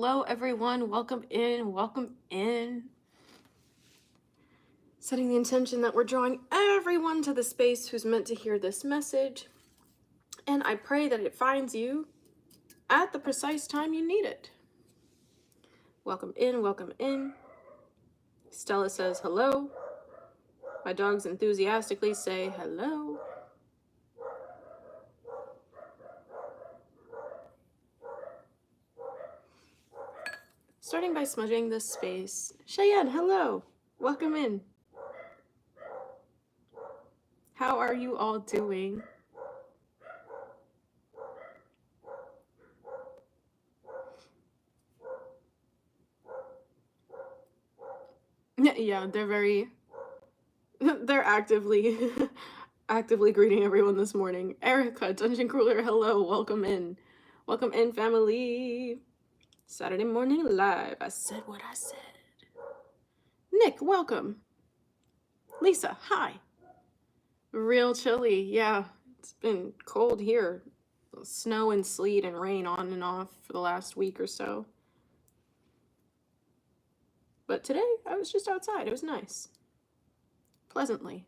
Hello, everyone. Welcome in. Welcome in. Setting the intention that we're drawing everyone to the space who's meant to hear this message. And I pray that it finds you at the precise time you need it. Welcome in. Welcome in. Stella says hello. My dogs enthusiastically say hello. Starting by smudging this space. Cheyenne, hello. Welcome in. How are you all doing? Yeah, they're actively greeting everyone this morning. Erica, Dungeon Cruiler, hello, welcome in. Welcome in, family. Saturday morning live. I said what I said. Nick, welcome. Lisa, hi. Real chilly, yeah. It's been cold here. Snow and sleet and rain on and off for the last week or so. But today, I was just outside. It was nice. Pleasantly.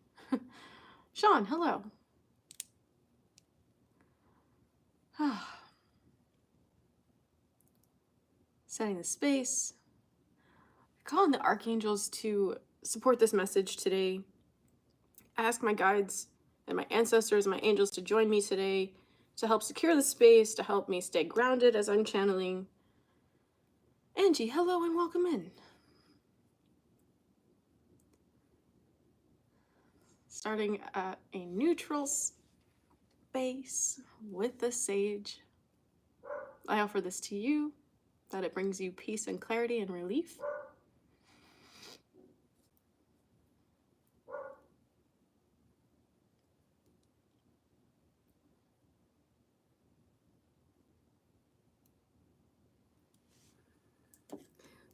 Sean, hello. Setting the space. Calling the archangels to support this message today. Ask my guides and my ancestors, my angels to join me today to help secure the space, to help me stay grounded as I'm channeling. Angie, hello and welcome in. Starting at a neutral space with the sage. I offer this to you, that it brings you peace and clarity and relief.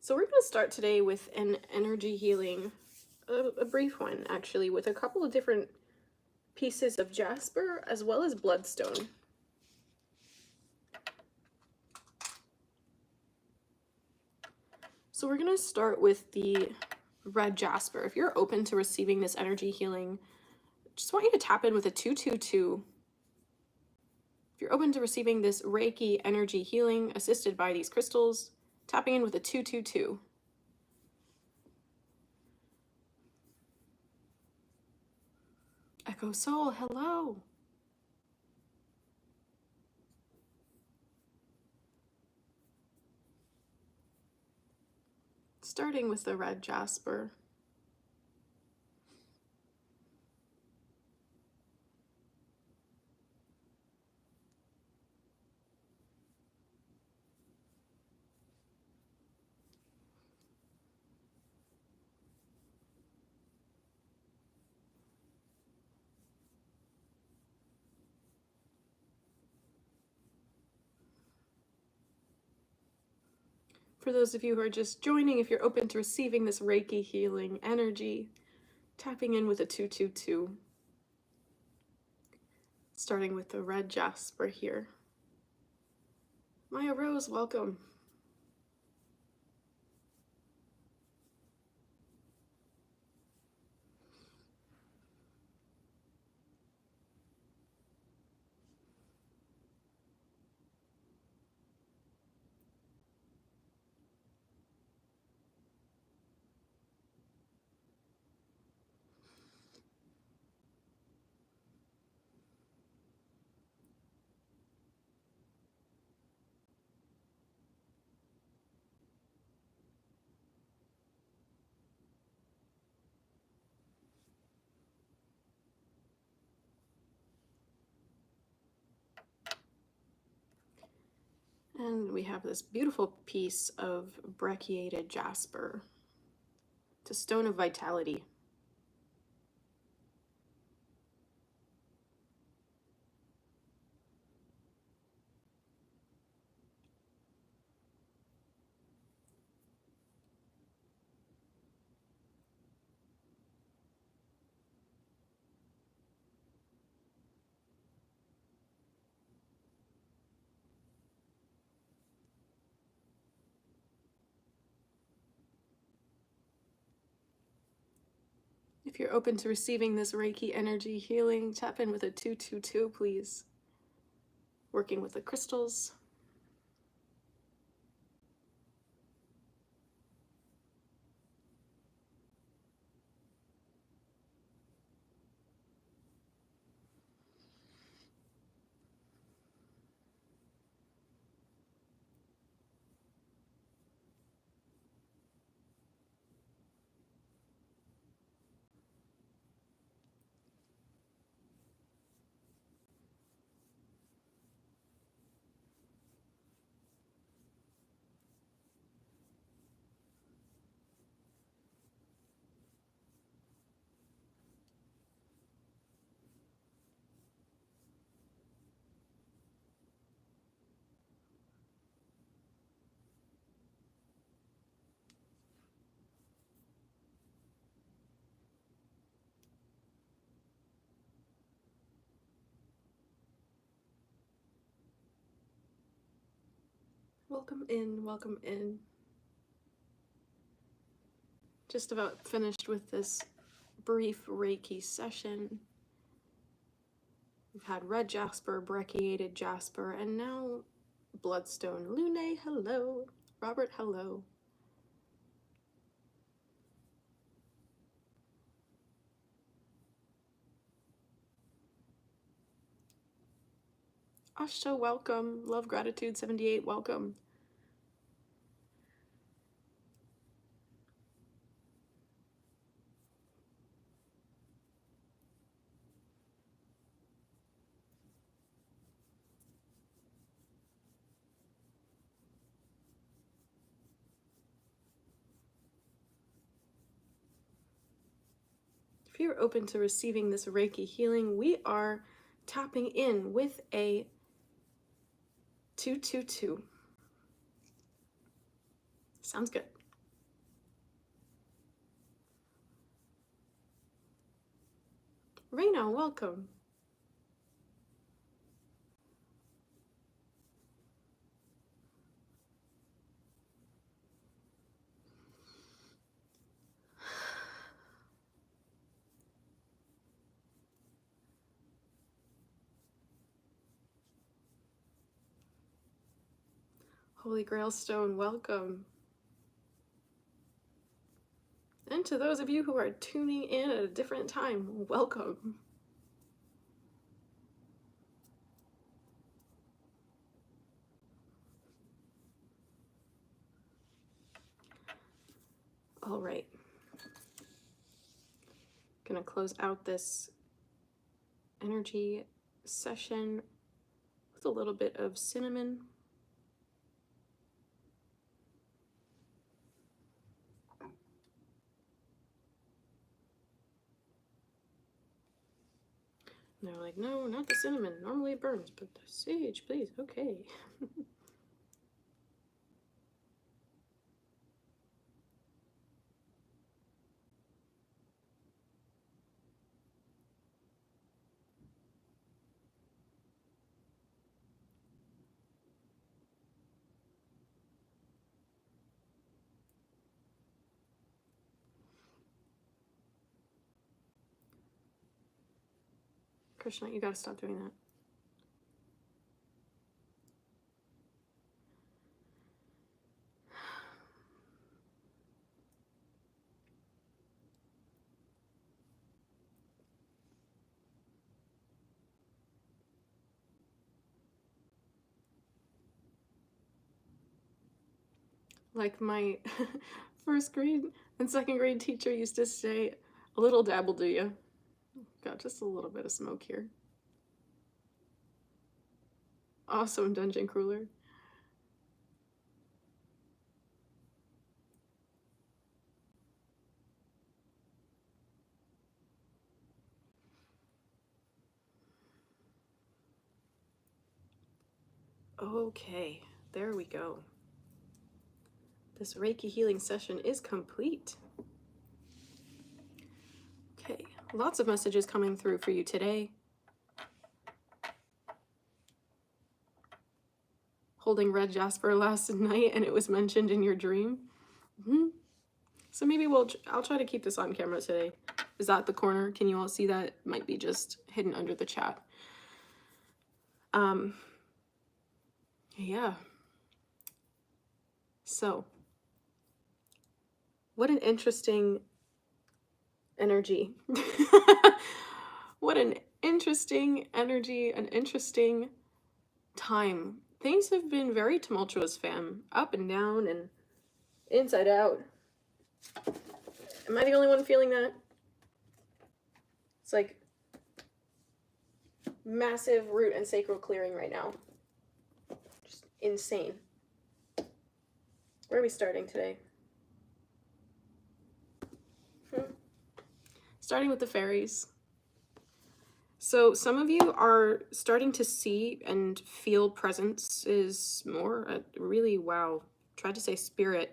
So we're going to start today with an energy healing, a brief one actually, with a couple of different pieces of jasper as well as bloodstone. So we're going to start with the red jasper. If you're open to receiving this energy healing, just want you to tap in with a 222. If you're open to receiving this Reiki energy healing assisted by these crystals, tapping in with a 222. Echo Soul, hello. Starting with the red jasper. For those of you who are just joining, if you're open to receiving this Reiki healing energy, tapping in with a 222. Starting with the red jasper here. Maya Rose, welcome. And we have this beautiful piece of brecciated jasper. It's a stone of vitality. If you're open to receiving this Reiki energy healing, tap in with a 222, please. Working with the crystals. Welcome in, welcome in. Just about finished with this brief Reiki session. We've had red jasper, brecciated jasper, and now bloodstone. Lune, hello. Robert, hello. Ashta, welcome. Love Gratitude 78, welcome. If you're open to receiving this Reiki healing, we are tapping in with a 222. Sounds good. Reina, welcome. Holy Grail Stone, welcome. And to those of you who are tuning in at a different time, welcome. All right. Gonna close out this energy session with a little bit of cinnamon. And they're like, no, not the cinnamon. Normally it burns, but the sage, please. Okay. Krishna, you gotta stop doing that. Like my first grade and second grade teacher used to say, a little dab will do you. Got just a little bit of smoke here. Awesome, Dungeon Crueler. Okay, there we go. This Reiki healing session is complete. Okay, lots of messages coming through for you today. Holding red jasper last night and it was mentioned in your dream. So maybe I'll try to keep this on camera today. Is that the corner? Can you all see that? It might be just hidden under the chat. Yeah. So, what an interesting energy. What an interesting energy, an interesting time. Things have been very tumultuous, fam. Up and down and inside out. Am I the only one feeling that? It's like massive root and sacral clearing right now. Just insane. Where are we starting today? Starting with the fairies. So some of you are starting to see and feel presences more. Really, wow. Tried to say spirit's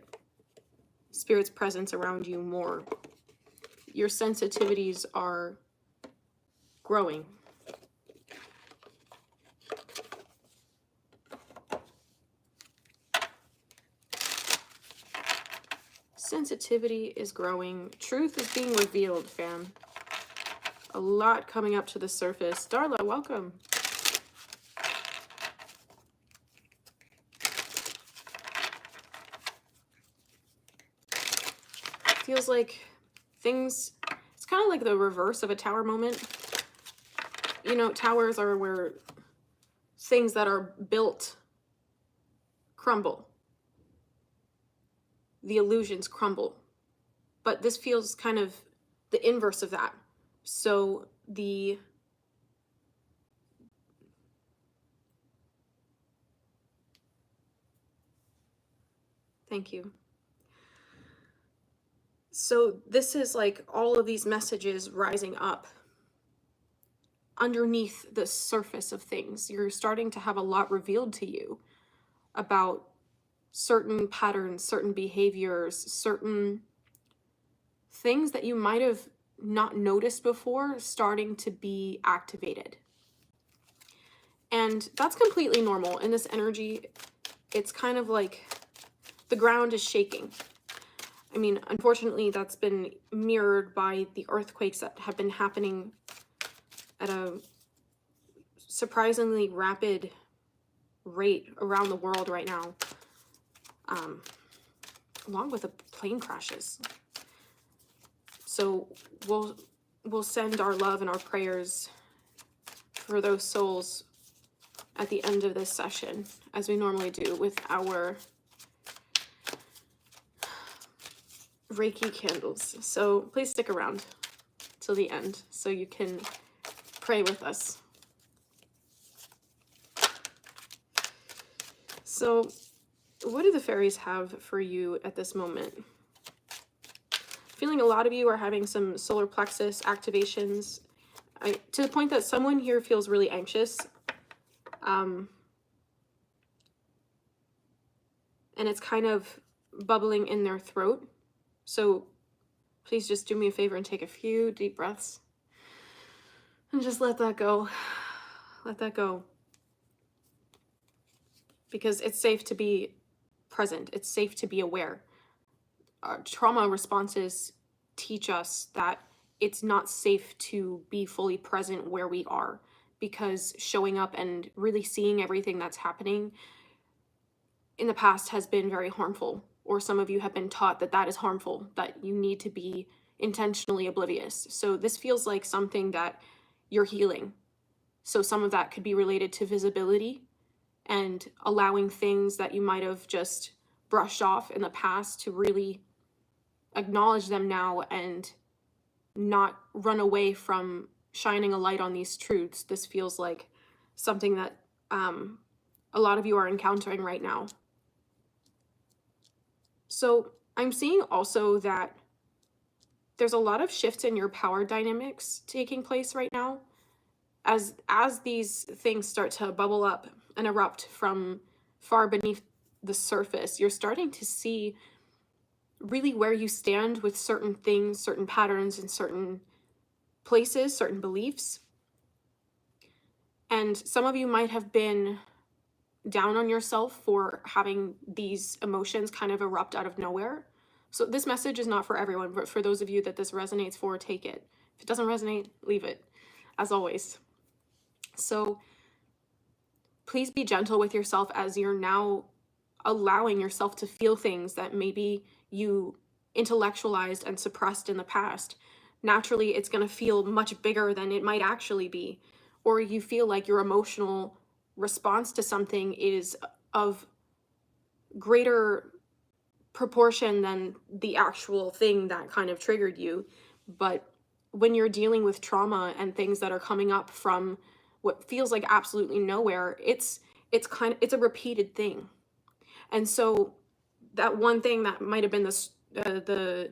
presence around you more. Your sensitivities are growing. Sensitivity is growing. Truth is being revealed, fam. A lot coming up to the surface. Darla, welcome. Feels like things, it's kind of like the reverse of a tower moment. You know, towers are where things that are built crumble. The illusions crumble. But this feels kind of the inverse of that. So thank you. So this is like all of these messages rising up underneath the surface of things. You're starting to have a lot revealed to you about certain patterns, certain behaviors, certain things that you might have not noticed before starting to be activated. And that's completely normal. In this energy, it's kind of like the ground is shaking. I mean, unfortunately, that's been mirrored by the earthquakes that have been happening at a surprisingly rapid rate around the world right now, along with the plane crashes. So we'll send our love and our prayers for those souls at the end of this session, as we normally do with our Reiki candles. So please stick around till the end so you can pray with us. So what do the fairies have for you at this moment? Feeling a lot of you are having some solar plexus activations, to the point that someone here feels really anxious. And it's kind of bubbling in their throat. So please just do me a favor and take a few deep breaths and just let that go. Let that go. Because it's safe to be present. It's safe to be aware. Our trauma responses teach us that it's not safe to be fully present where we are, because showing up and really seeing everything that's happening in the past has been very harmful, or some of you have been taught that that is harmful, that you need to be intentionally oblivious. So this feels like something that you're healing. So some of that could be related to visibility and allowing things that you might have just brushed off in the past to really acknowledge them now and not run away from shining a light on these truths. This feels like something that a lot of you are encountering right now. So I'm seeing also that there's a lot of shifts in your power dynamics taking place right now. As these things start to bubble up and erupt from far beneath the surface, you're starting to see really where you stand with certain things, certain patterns in certain places, certain beliefs. And some of you might have been down on yourself for having these emotions kind of erupt out of nowhere. So this message is not for everyone, but for those of you that this resonates for, take it. If it doesn't resonate, leave it, as always. So please be gentle with yourself as you're now allowing yourself to feel things that maybe you intellectualized and suppressed in the past. Naturally, it's going to feel much bigger than it might actually be. Or you feel like your emotional response to something is of greater proportion than the actual thing that kind of triggered you. But when you're dealing with trauma and things that are coming up from what feels like absolutely nowhere, it's a repeated thing. And so that one thing that might have been the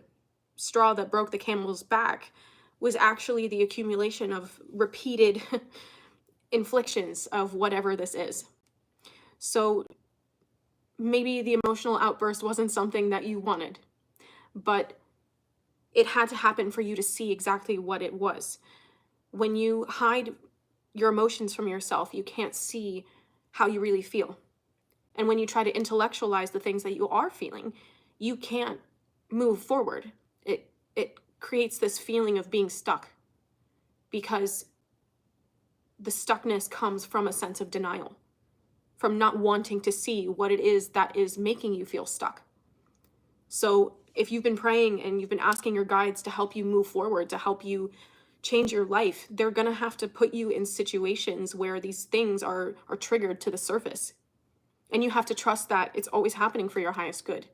straw that broke the camel's back was actually the accumulation of repeated inflictions of whatever this is. So maybe the emotional outburst wasn't something that you wanted, but it had to happen for you to see exactly what it was. When you hide your emotions from yourself, you can't see how you really feel. And when you try to intellectualize the things that you are feeling, you can't move forward. It creates this feeling of being stuck, because the stuckness comes from a sense of denial, from not wanting to see what it is that is making you feel stuck. So if you've been praying and you've been asking your guides to help you move forward, to help you change your life, they're going to have to put you in situations where these things are triggered to the surface. And you have to trust that it's always happening for your highest good.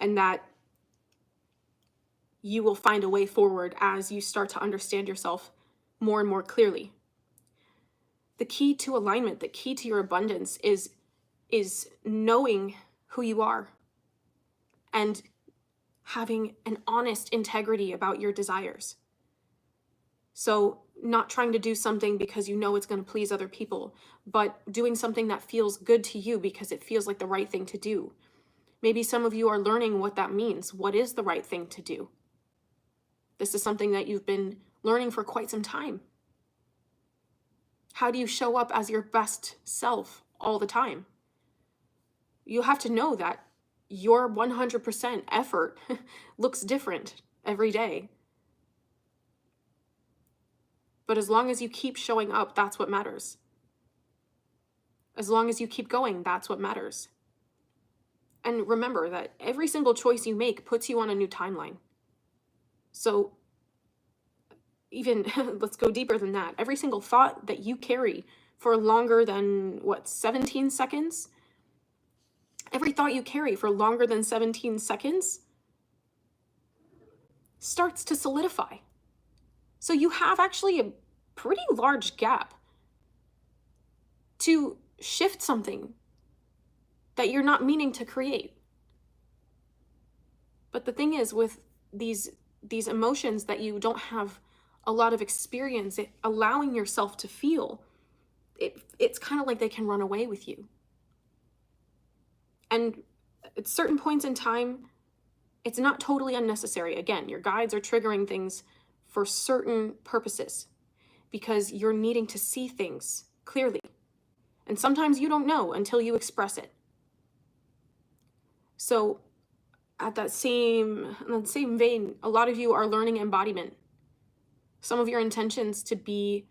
And that you will find a way forward as you start to understand yourself more and more clearly. The key to alignment, the key to your abundance is knowing who you are and having an honest integrity about your desires. So not trying to do something because you know it's going to please other people, but doing something that feels good to you because it feels like the right thing to do. Maybe some of you are learning what that means. What is the right thing to do? This is something that you've been learning for quite some time. How do you show up as your best self all the time? You have to know that your 100% effort looks different every day. But as long as you keep showing up, that's what matters. As long as you keep going, that's what matters. And remember that every single choice you make puts you on a new timeline. So even, let's go deeper than that. Every single thought that you carry for longer than, 17 seconds? Every thought you carry for longer than 17 seconds starts to solidify. So you have actually a pretty large gap to shift something that you're not meaning to create. But the thing is, with these emotions that you don't have a lot of experience allowing yourself to feel, it's kind of like they can run away with you. And at certain points in time, it's not totally unnecessary. Again, your guides are triggering things for certain purposes because you're needing to see things clearly. And sometimes you don't know until you express it. So at that same vein, a lot of you are learning embodiment. Some of your intentions to be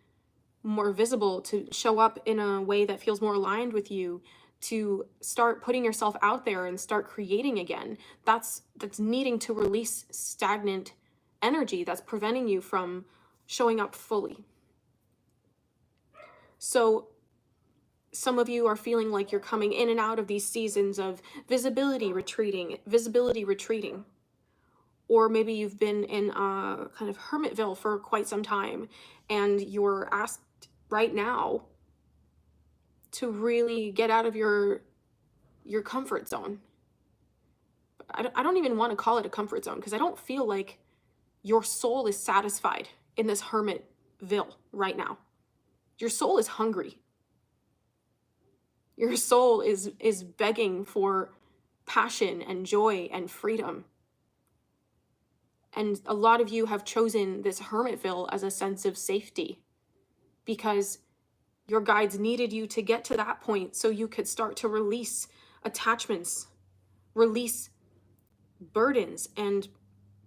more visible, to show up in a way that feels more aligned with you, to start putting yourself out there and start creating again. That's needing to release stagnant energy that's preventing you from showing up fully. So some of you are feeling like you're coming in and out of these seasons of visibility retreating. Or maybe you've been in a kind of hermitville for quite some time and you're asked right now to really get out of your comfort zone. I don't even want to call it a comfort zone because I don't feel like your soul is satisfied in this hermitville right now. Your soul is hungry. Your soul is begging for passion and joy and freedom. And a lot of you have chosen this hermitville as a sense of safety because your guides needed you to get to that point so you could start to release attachments, release burdens and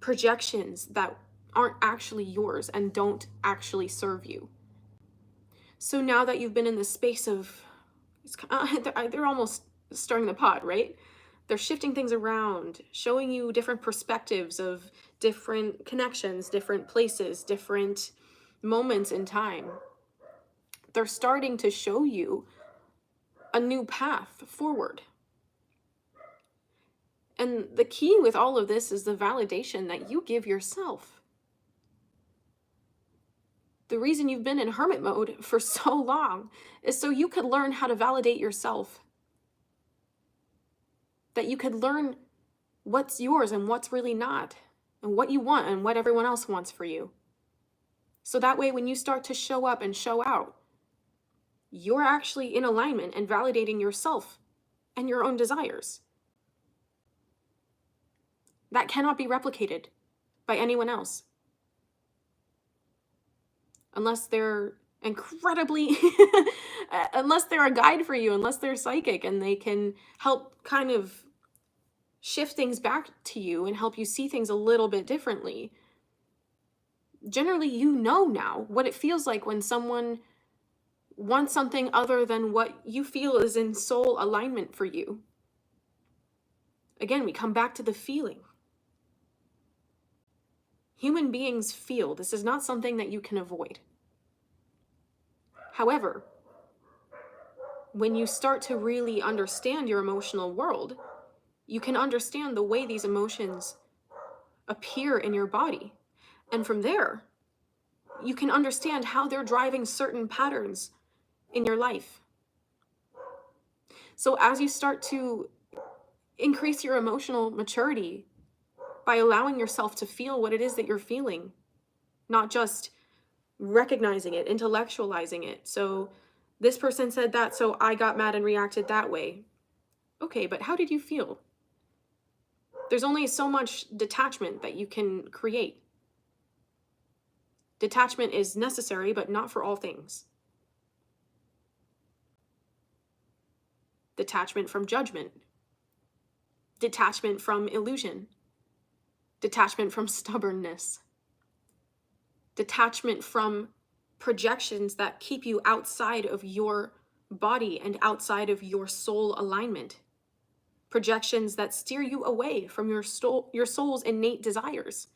projections that aren't actually yours and don't actually serve you. So now that you've been in this space of, they're almost stirring the pot, right? They're shifting things around, showing you different perspectives of different connections, different places, different moments in time. They're starting to show you a new path forward. And the key with all of this is the validation that you give yourself. The reason you've been in hermit mode for so long is so you could learn how to validate yourself. That you could learn what's yours and what's really not, and what you want and what everyone else wants for you. So that way, when you start to show up and show out, you're actually in alignment and validating yourself and your own desires. That cannot be replicated by anyone else. Unless they're incredibly, unless they're a guide for you, unless they're psychic and they can help kind of shift things back to you and help you see things a little bit differently. Generally, you know now what it feels like when someone wants something other than what you feel is in soul alignment for you. Again, we come back to the feeling. Human beings feel. This is not something that you can avoid. However, when you start to really understand your emotional world, you can understand the way these emotions appear in your body. And from there, you can understand how they're driving certain patterns in your life. So as you start to increase your emotional maturity by allowing yourself to feel what it is that you're feeling, not just recognizing it, intellectualizing it. So this person said that, so I got mad and reacted that way. Okay, but how did you feel? There's only so much detachment that you can create. Detachment is necessary, but not for all things. Detachment from judgment. Detachment from illusion. Detachment from stubbornness. Detachment from projections that keep you outside of your body and outside of your soul alignment. Projections that steer you away from your soul's innate desires.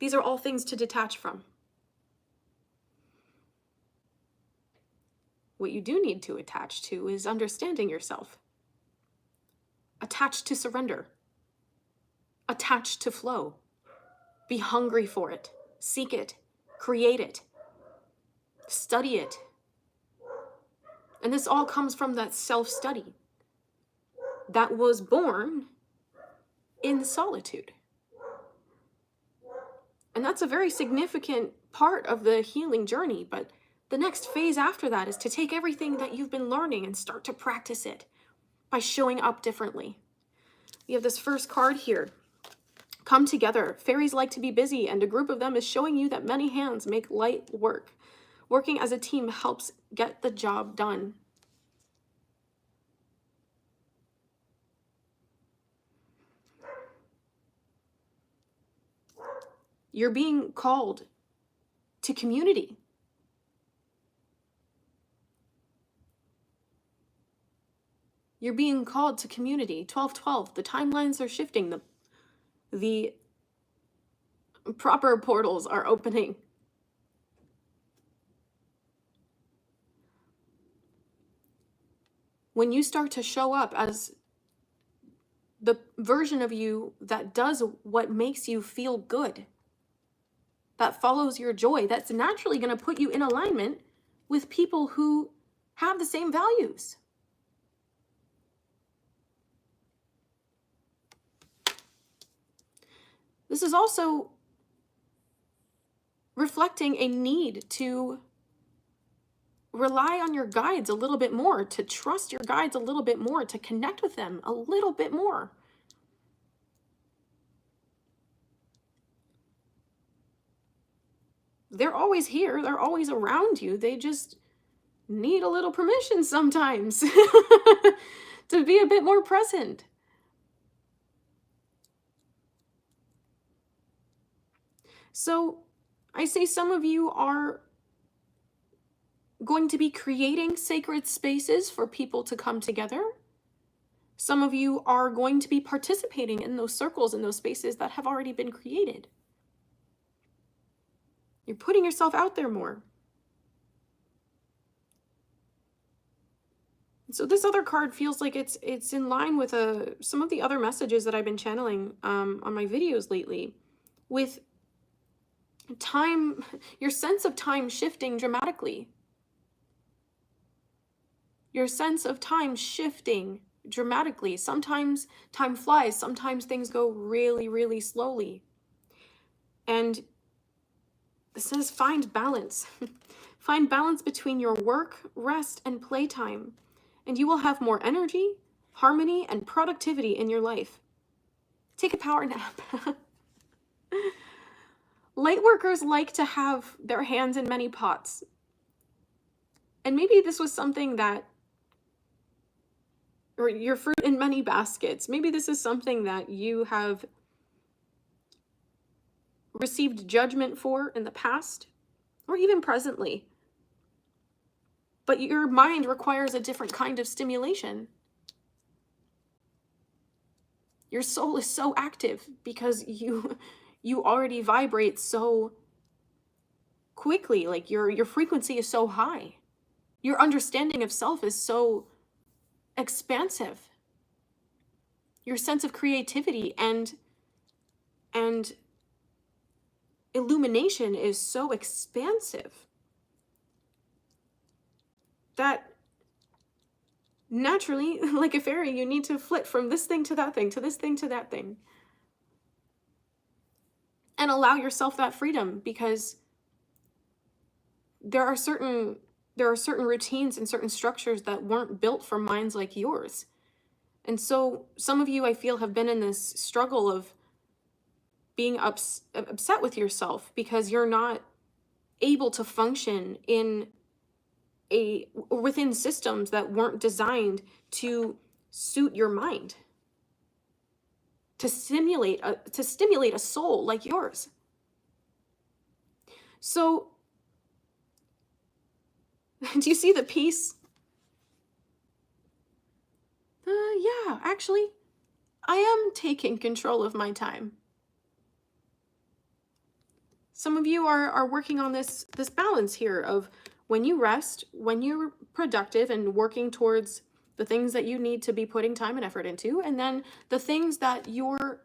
These are all things to detach from. What you do need to attach to is understanding yourself. Attached to surrender. Attached to flow. Be hungry for it. Seek it. Create it. Study it. And this all comes from that self-study that was born in solitude. And that's a very significant part of the healing journey, but the next phase after that is to take everything that you've been learning and start to practice it by showing up differently. We have this first card here. Come together. Fairies like to be busy, and a group of them is showing you that many hands make light work. Working as a team helps get the job done. You're being called to community. You're being called to community. 12-12. The timelines are shifting. The proper portals are opening. When you start to show up as the version of you that does what makes you feel good, that follows your joy, that's naturally going to put you in alignment with people who have the same values. This is also reflecting a need to rely on your guides a little bit more, to trust your guides a little bit more, to connect with them a little bit more. They're always here. They're always around you. They just need a little permission sometimes to be a bit more present. So I say some of you are going to be creating sacred spaces for people to come together. Some of you are going to be participating in those circles, in those spaces that have already been created. You're putting yourself out there more. So this other card feels like it's in line with some of the other messages that I've been channeling on my videos lately, with time, your sense of time shifting dramatically. Your sense of time shifting dramatically. Sometimes time flies, sometimes things go really, really slowly. And it says find balance. Find balance between your work, rest, and playtime, and you will have more energy, harmony, and productivity in your life. Take a power nap. Light workers like to have their hands in many pots. And maybe this was something that, or your fruit in many baskets. Maybe this is something that you have received judgment for in the past, or even presently. But your mind requires a different kind of stimulation. Your soul is so active because you already vibrate so quickly. Like your frequency is so high. Your understanding of self is so expansive. Your sense of creativity and illumination is so expansive that naturally, like a fairy, you need to flit from this thing to that thing, to this thing to that thing. And allow yourself that freedom, because there are certain routines and certain structures that weren't built for minds like yours. And so some of you, I feel, have been in this struggle of being upset with yourself because you're not able to function within systems that weren't designed to suit your mind, to stimulate a soul like yours. So do you see the peace? Yeah, actually, I am taking control of my time. Some of you are working on this balance here of when you rest, when you're productive and working towards the things that you need to be putting time and effort into, and then the things that you're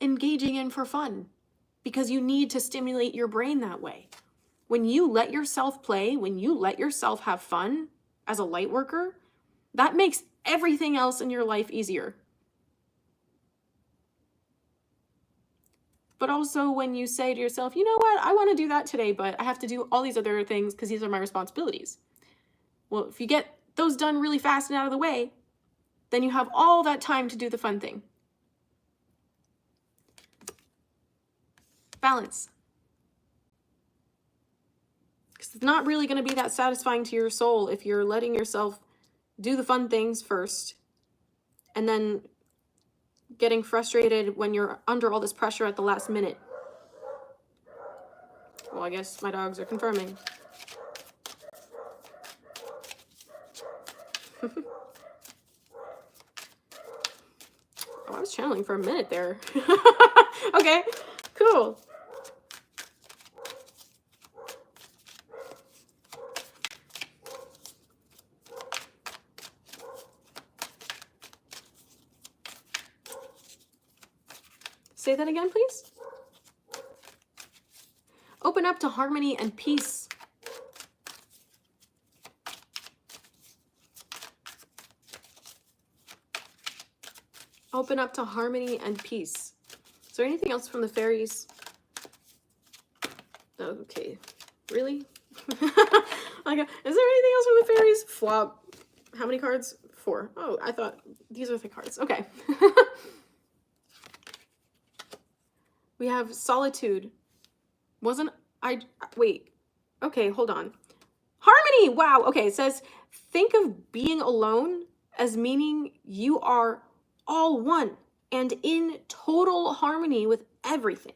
engaging in for fun, because you need to stimulate your brain that way. When you let yourself play, when you let yourself have fun as a light worker, that makes everything else in your life easier. But also when you say to yourself, you know what, I want to do that today, but I have to do all these other things because these are my responsibilities. Well, if you get those done really fast and out of the way, then you have all that time to do the fun thing. Balance. Because it's not really going to be that satisfying to your soul if you're letting yourself do the fun things first and then getting frustrated when you're under all this pressure at the last minute. Well, I guess my dogs are confirming. Oh, I was channeling for a minute there. Okay, cool. Say that again, please. Open up to harmony and peace. Open up to harmony and peace. Is there anything else from the fairies? Okay, really? Like, is there anything else from the fairies? Flop. How many cards? 4. Oh, I thought these are the cards. Okay. We have solitude. Wait. Okay, hold on. Harmony! Wow. Okay, it says, think of being alone as meaning you are all one and in total harmony with everything.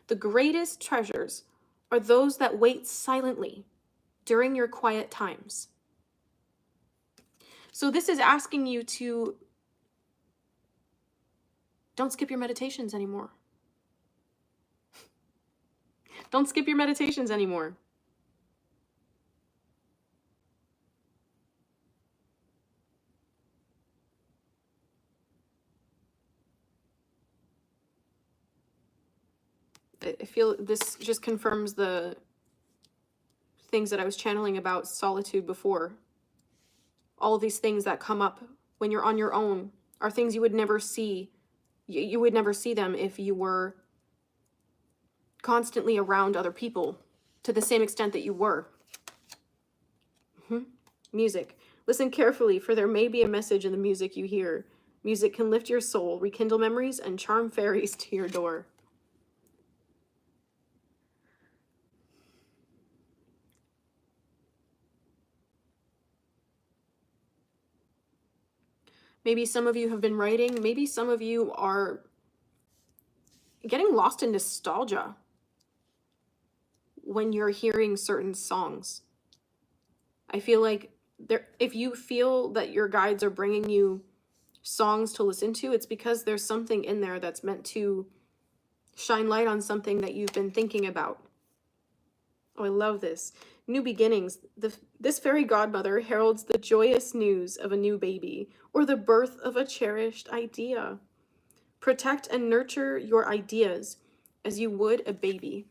The greatest treasures are those that wait silently during your quiet times. So this is asking you to don't skip your meditations anymore. Don't skip your meditations anymore. I feel this just confirms the things that I was channeling about solitude before. All of these things that come up when you're on your own are things you would never see. You would never see them if you were constantly around other people to the same extent that you were. Music. Listen carefully, for there may be a message in the music you hear. Music can lift your soul, rekindle memories, and charm fairies to your door. Maybe some of you have been writing. Maybe some of you are getting lost in nostalgia when you're hearing certain songs. I feel like if you feel that your guides are bringing you songs to listen to, it's because there's something in there that's meant to shine light on something that you've been thinking about. Oh, I love this. New beginnings. This fairy godmother heralds the joyous news of a new baby or the birth of a cherished idea. Protect and nurture your ideas as you would a baby.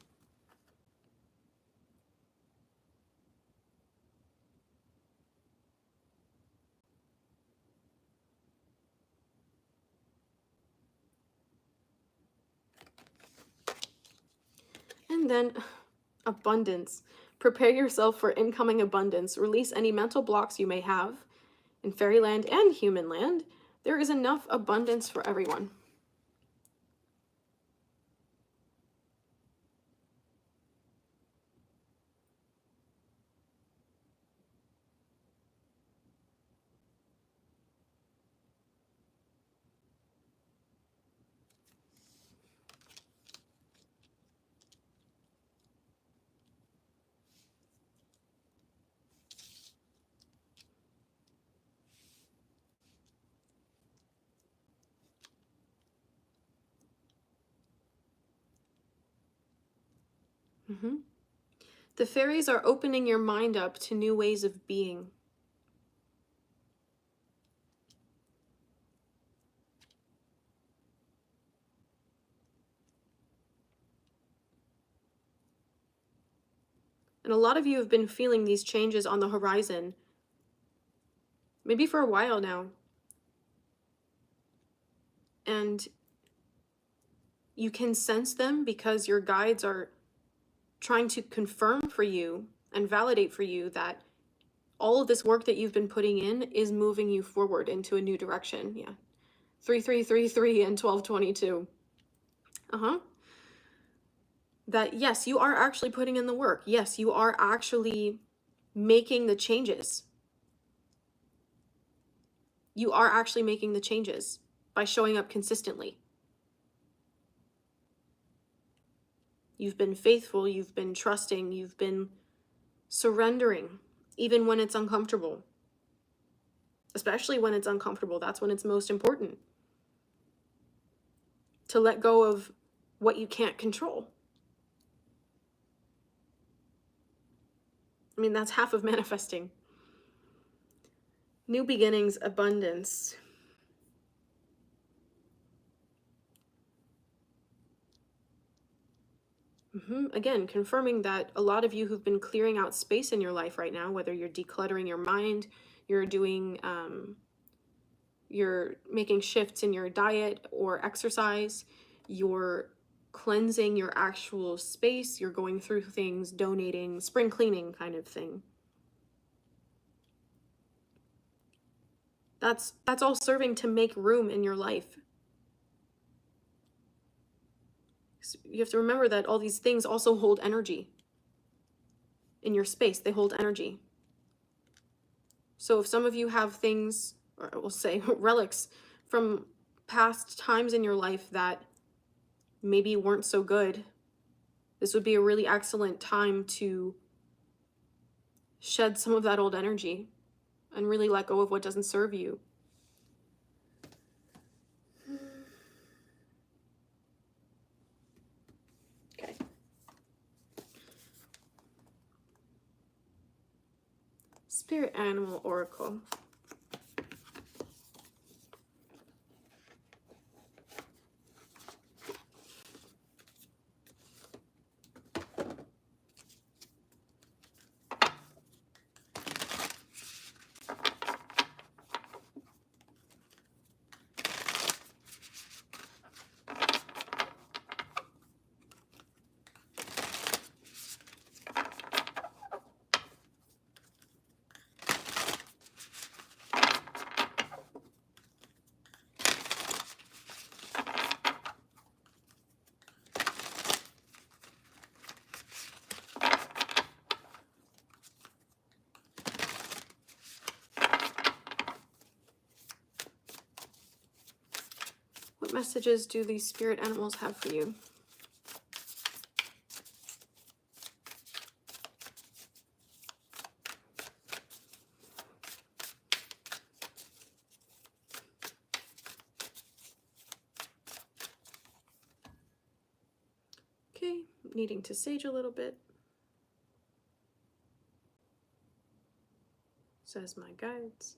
And then abundance. Prepare yourself for incoming abundance. Release any mental blocks you may have. In fairyland and human land, there is enough abundance for everyone. The fairies are opening your mind up to new ways of being. And a lot of you have been feeling these changes on the horizon, maybe for a while now. And you can sense them because your guides are trying to confirm for you and validate for you that all of this work that you've been putting in is moving you forward into a new direction. Yeah. 3333 and 1222. That yes, you are actually putting in the work. Yes, you are actually making the changes. You are actually making the changes by showing up consistently. You've been faithful, you've been trusting, you've been surrendering, even when it's uncomfortable. Especially when it's uncomfortable, that's when it's most important. To let go of what you can't control. I mean, that's half of manifesting. New beginnings, abundance. Again, confirming that a lot of you who've been clearing out space in your life right now, whether you're decluttering your mind, you're doing, you're making shifts in your diet or exercise, you're cleansing your actual space, you're going through things, donating, spring cleaning kind of thing. That's all serving to make room in your life. You have to remember that all these things also hold energy in your space. They hold energy. So if some of you have things, or we'll say relics from past times in your life that maybe weren't so good, this would be a really excellent time to shed some of that old energy and really let go of what doesn't serve you. Okay. Spirit Animal Oracle. What messages do these spirit animals have for you? Okay, needing to sage a little bit. Says my guides.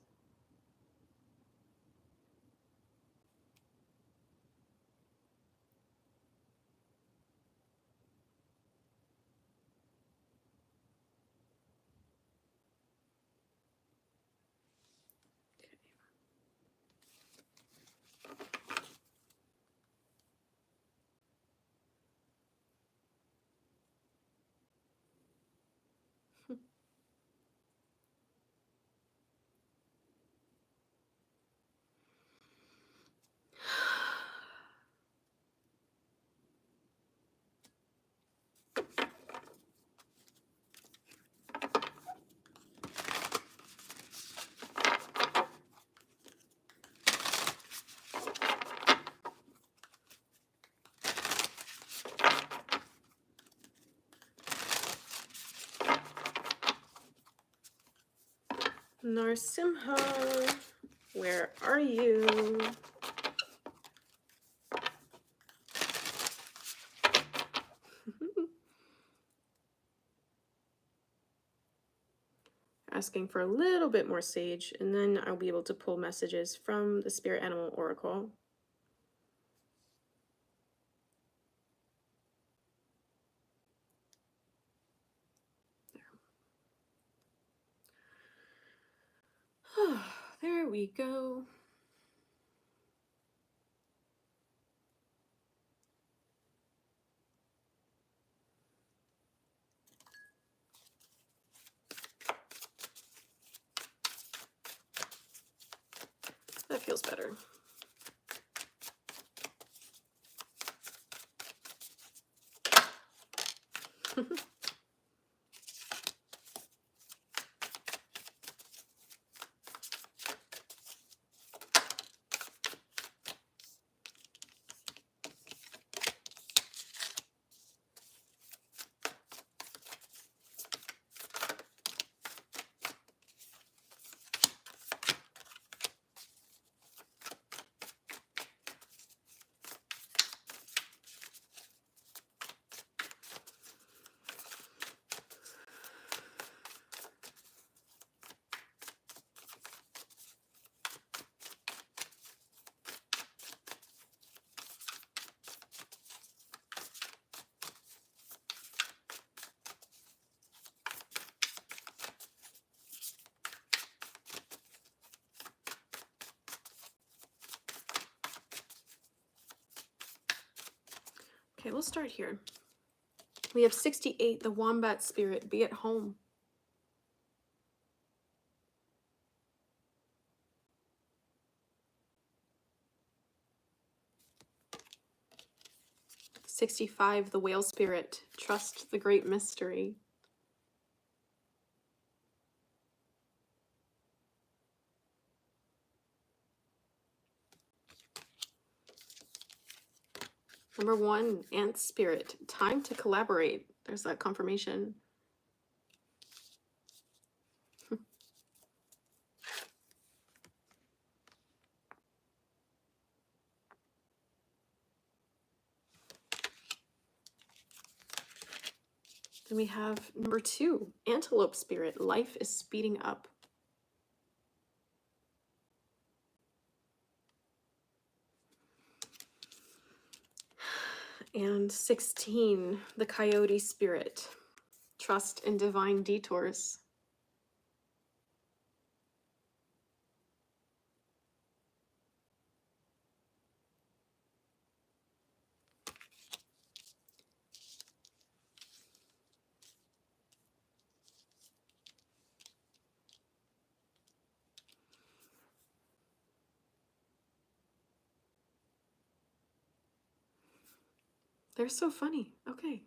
Narsimha, where are you? Asking for a little bit more sage, and then I'll be able to pull messages from the Spirit Animal Oracle. There we go. That feels better. Okay, we'll start here. We have 68, the Wombat Spirit, be at home. $65, the Whale Spirit, trust the great mystery. Number 1, Ant Spirit. Time to collaborate. There's that confirmation. Then we have number 2, Antelope Spirit. Life is speeding up. And 16, the Coyote Spirit. Trust in divine detours. They're so funny. Okay.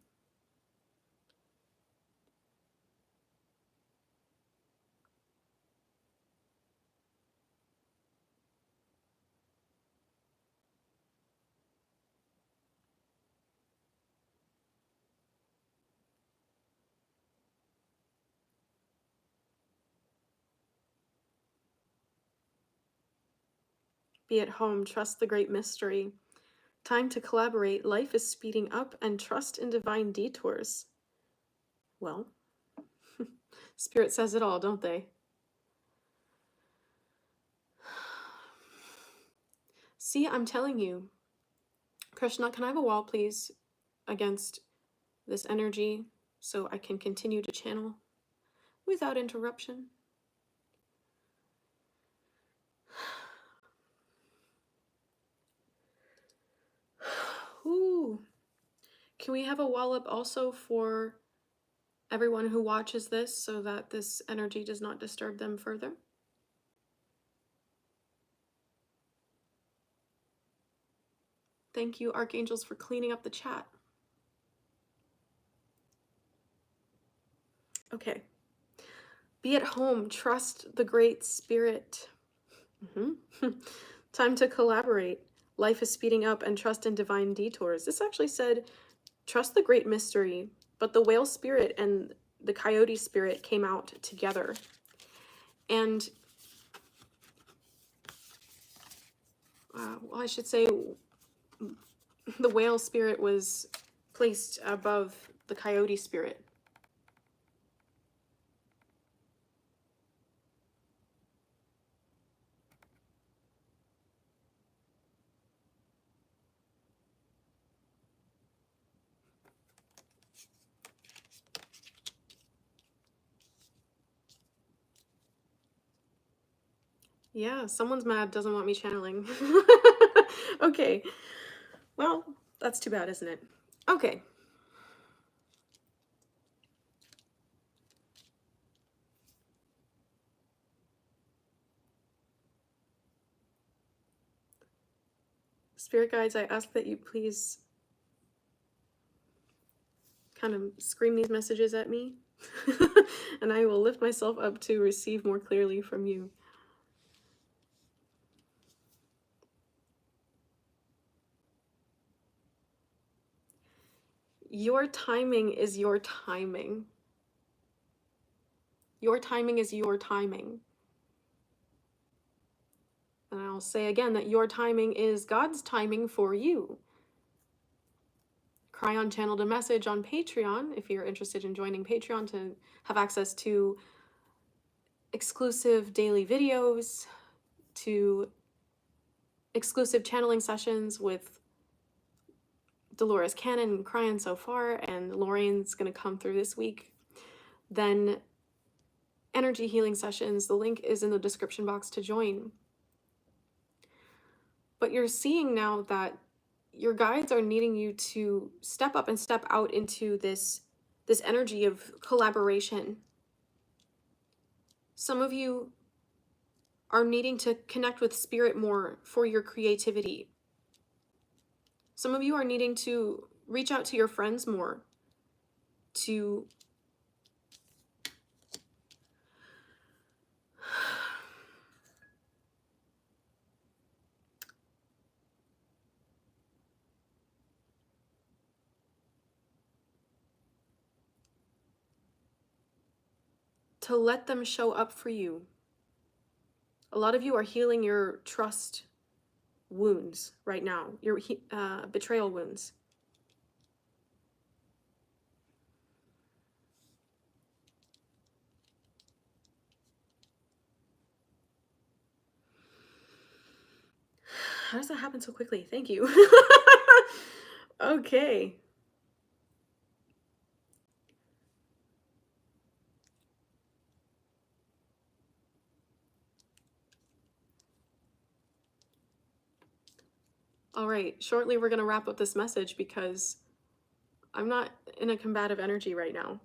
Be at home. Trust the great mystery. Time to collaborate. Life is speeding up, and trust in divine detours. Well, Spirit says it all, don't they? See, I'm telling you. Krishna, can I have a wall, please, against this energy so I can continue to channel without interruption? Ooh. Can we have a wall up also for everyone who watches this so that this energy does not disturb them further? Thank you, Archangels, for cleaning up the chat. Okay. Be at home. Trust the Great Spirit. Time to collaborate. Life is speeding up, and trust in divine detours. This actually said, trust the great mystery, but the whale spirit and the coyote spirit came out together. And, well, I should say the whale spirit was placed above the coyote spirit. Yeah, someone's mad, doesn't want me channeling. Okay. Well, that's too bad, isn't it? Okay. Spirit guides, I ask that you please kind of scream these messages at me, and I will lift myself up to receive more clearly from you. Your timing is your timing. Your timing is your timing. And I'll say again that your timing is God's timing for you. Cryon channeled a message on Patreon, if you're interested in joining Patreon to have access to exclusive daily videos, to exclusive channeling sessions with Dolores Cannon and Cryon so far, and Lorraine's going to come through this week. Then energy healing sessions, the link is in the description box to join. But you're seeing now that your guides are needing you to step up and step out into this energy of collaboration. Some of you are needing to connect with spirit more for your creativity. Some of you are needing to reach out to your friends more to to let them show up for you. A lot of you are healing your trust wounds right now, your betrayal wounds. How does that happen so quickly? Thank you. Okay. All right, shortly we're going to wrap up this message because I'm not in a combative energy right now.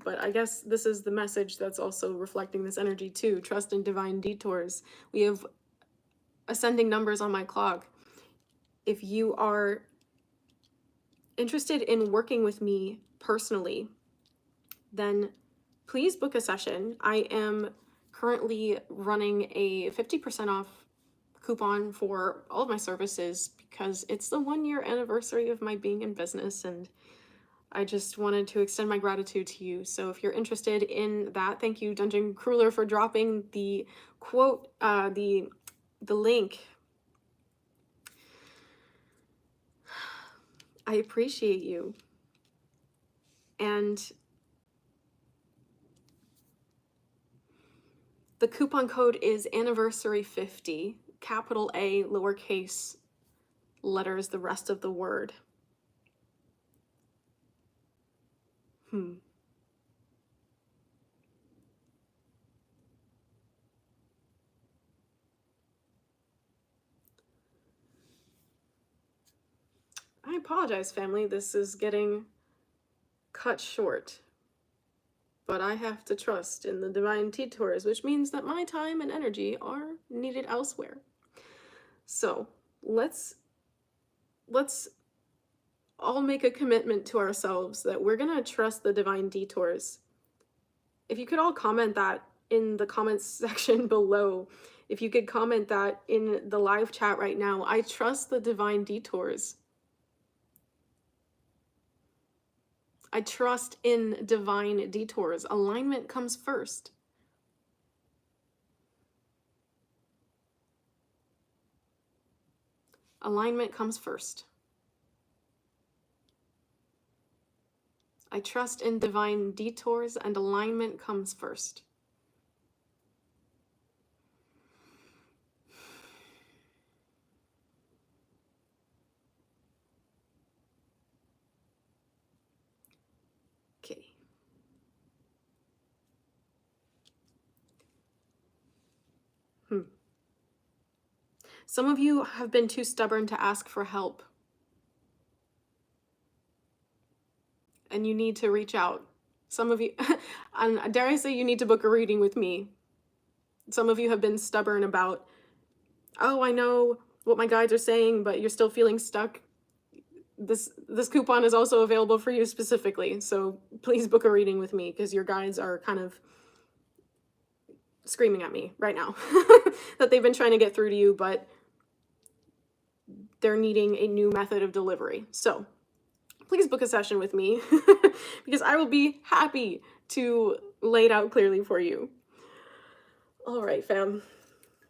But I guess this is the message that's also reflecting this energy too. Trust in divine detours. We have ascending numbers on my clock. If you are interested in working with me personally, then please book a session. I am currently running a 50% off coupon for all of my services because it's the 1-year anniversary of my being in business, and I just wanted to extend my gratitude to you. So if you're interested in that, thank you, Dungeon Crueler, for dropping the quote, the link. I appreciate you. And the coupon code is anniversary50, capital A, lowercase letters, the rest of the word. I apologize, family. This is getting cut short. But I have to trust in the divine detours, which means that my time and energy are needed elsewhere. So let's all make a commitment to ourselves that we're gonna trust the divine detours. If you could all comment that in the comments section below, if you could comment that in the live chat right now, I trust the divine detours. I trust in divine detours. Alignment comes first. Alignment comes first. I trust in divine detours, and alignment comes first. Okay. Some of you have been too stubborn to ask for help. And you need to reach out. Some of you, and dare I say, you need to book a reading with me. Some of you have been stubborn about, oh, I know what my guides are saying, but you're still feeling stuck. This coupon is also available for you specifically. So please book a reading with me because your guides are kind of screaming at me right now that they've been trying to get through to you, but they're needing a new method of delivery. So please book a session with me because I will be happy to lay it out clearly for you. All right, fam.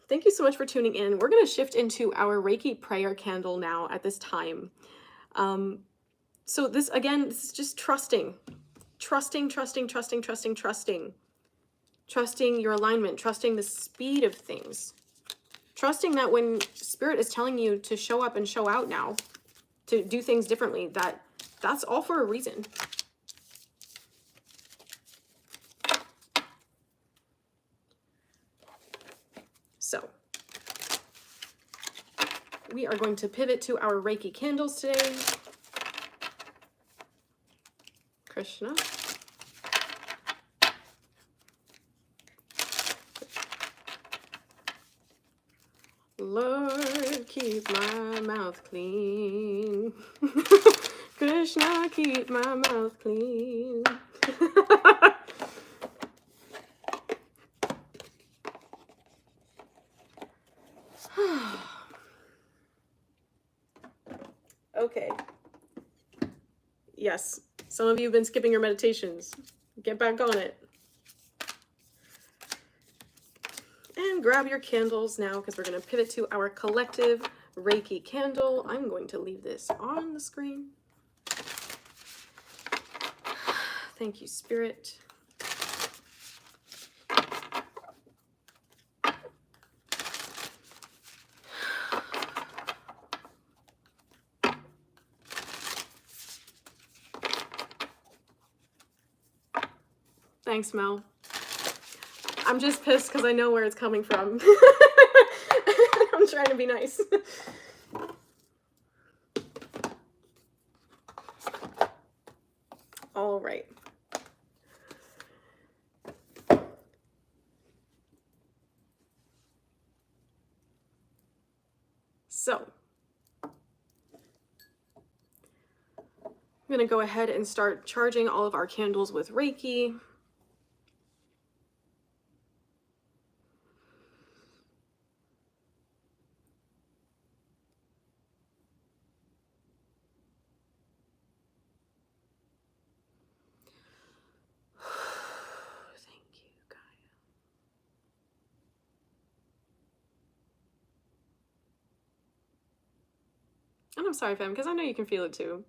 Thank you so much for tuning in. We're going to shift into our Reiki prayer candle now at this time. So this, again, this is just trusting your alignment, trusting the speed of things, trusting that when Spirit is telling you to show up and show out now, to do things differently, that's all for a reason. So we are going to pivot to our Reiki candles today. Krishna. Lord, keep my mouth clean. Krishna, keep my mouth clean. Okay. Yes, some of you have been skipping your meditations. Get back on it. And grab your candles now, because we're going to pivot to our collective Reiki candle. I'm going to leave this on the screen. Thank you, Spirit. Thanks, Mel. I'm just pissed because I know where it's coming from. I'm trying to be nice. All right. So, I'm going to go ahead and start charging all of our candles with Reiki. And I'm sorry, fam, because I know you can feel it too.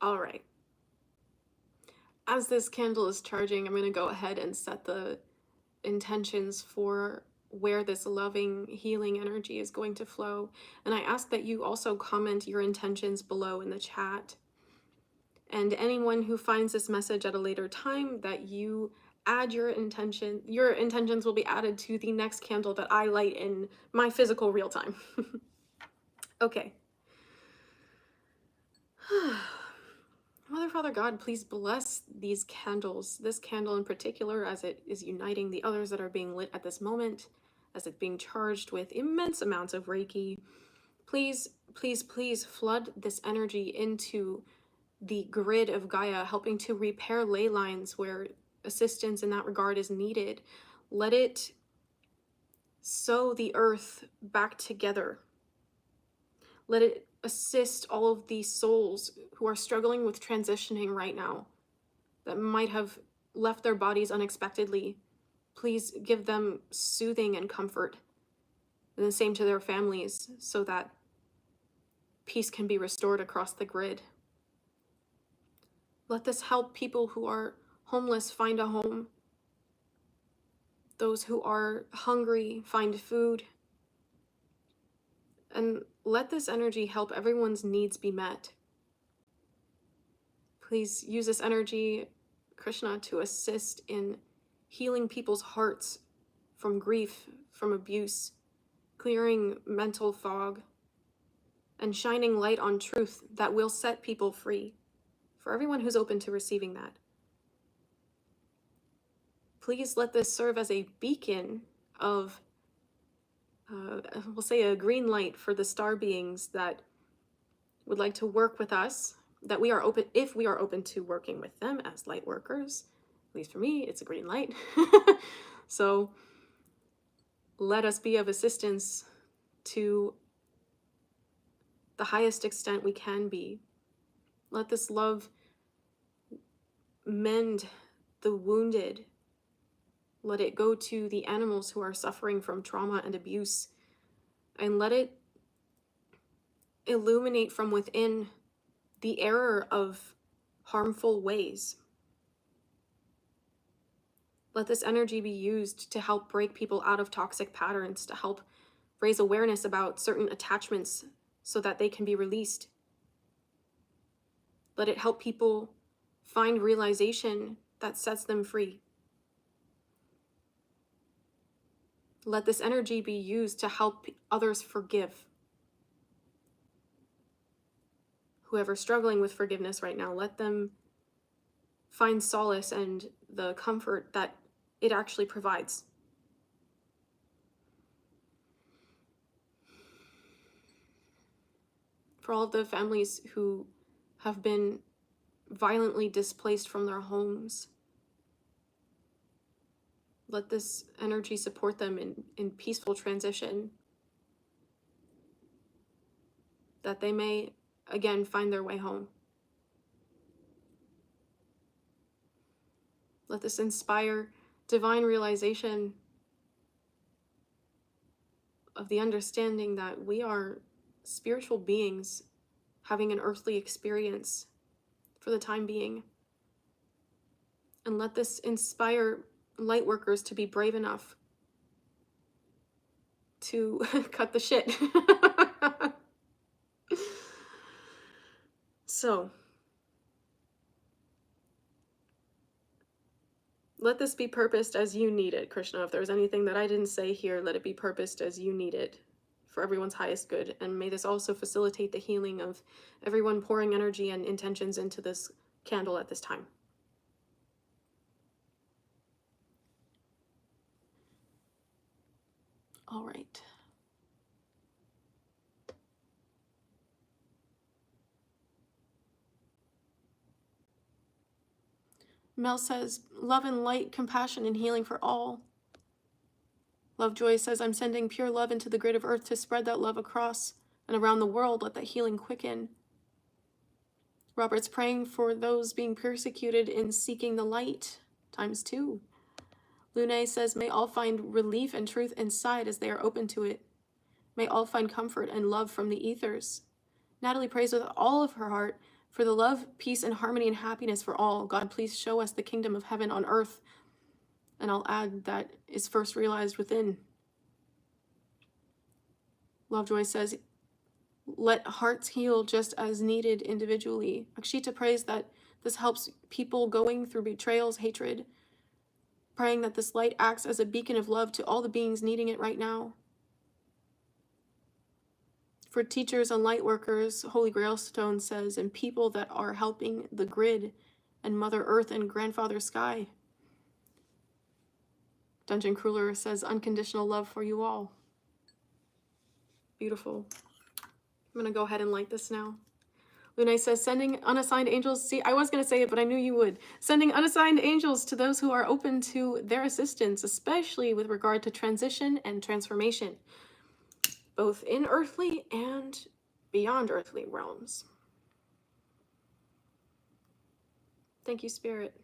All right. As this candle is charging, I'm going to go ahead and set the intentions for where this loving, healing energy is going to flow. And I ask that you also comment your intentions below in the chat. And anyone who finds this message at a later time, that you add your intention. Your intentions will be added to the next candle that I light in my physical real time. Okay. Mother, Father, God, please bless these candles, this candle in particular, as it is uniting the others that are being lit at this moment, as it's being charged with immense amounts of Reiki. Please, please, please flood this energy into the grid of Gaia, helping to repair ley lines where assistance in that regard is needed. Let it sew the earth back together. Let it assist all of these souls who are struggling with transitioning right now, that might have left their bodies unexpectedly. Please give them soothing and comfort, and the same to their families, so that peace can be restored across the grid. Let this help people who are homeless find a home, those who are hungry find food, and let this energy help everyone's needs be met. Please use this energy, Krishna, to assist in healing people's hearts from grief, from abuse, clearing mental fog, and shining light on truth that will set people free, for everyone who's open to receiving that. Please let this serve as a beacon of, we'll say, a green light for the star beings that would like to work with us, that we are open, if we are open to working with them as light workers. At least for me, it's a green light. So let us be of assistance to the highest extent we can be. Let this love mend the wounded. Let it go to the animals who are suffering from trauma and abuse, and let it illuminate from within the error of harmful ways. Let this energy be used to help break people out of toxic patterns, to help raise awareness about certain attachments so that they can be released. Let it help people find realization that sets them free. Let this energy be used to help others forgive. Whoever's struggling with forgiveness right now, let them find solace and the comfort that it actually provides. For all of the families who have been violently displaced from their homes. Let this energy support them in peaceful transition, that they may again find their way home. Let this inspire divine realization of the understanding that we are spiritual beings having an earthly experience for the time being. And let this inspire light workers to be brave enough to cut the shit. So, let this be purposed as you need it, Krishna. If there's anything that I didn't say here, let it be purposed as you need it for everyone's highest good. And may this also facilitate the healing of everyone pouring energy and intentions into this candle at this time. All right. Mel says, love and light, compassion and healing for all. Lovejoy says, I'm sending pure love into the grid of earth to spread that love across and around the world. Let that healing quicken. Robert's praying for those being persecuted in seeking the light, ×2. Lune says, may all find relief and truth inside as they are open to it. May all find comfort and love from the ethers. Natalie prays with all of her heart for the love, peace, and harmony and happiness for all. God, please show us the kingdom of heaven on earth. And I'll add that is first realized within. Lovejoy says, let hearts heal just as needed individually. Akshita prays that this helps people going through betrayals, hatred, praying that this light acts as a beacon of love to all the beings needing it right now. For teachers and light workers, Holy Grail Stone says, and people that are helping the grid and Mother Earth and Grandfather Sky. Dungeon Crueler says, unconditional love for you all. Beautiful. I'm going to go ahead and light this now. Lune says, sending unassigned angels. See, I was going to say it, but I knew you would. Sending unassigned angels to those who are open to their assistance, especially with regard to transition and transformation, both in earthly and beyond earthly realms. Thank you, Spirit.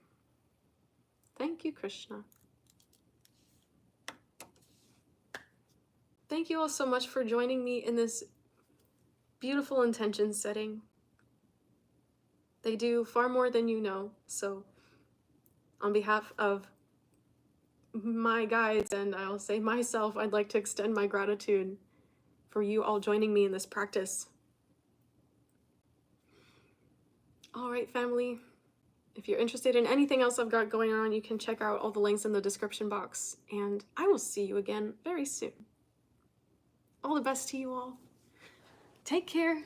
Thank you, Krishna. Thank you all so much for joining me in this beautiful intention setting. They do far more than you know. So on behalf of my guides, and I'll say myself, I'd like to extend my gratitude for you all joining me in this practice. All right, family. If you're interested in anything else I've got going on, you can check out all the links in the description box. And I will see you again very soon. All the best to you all. Take care.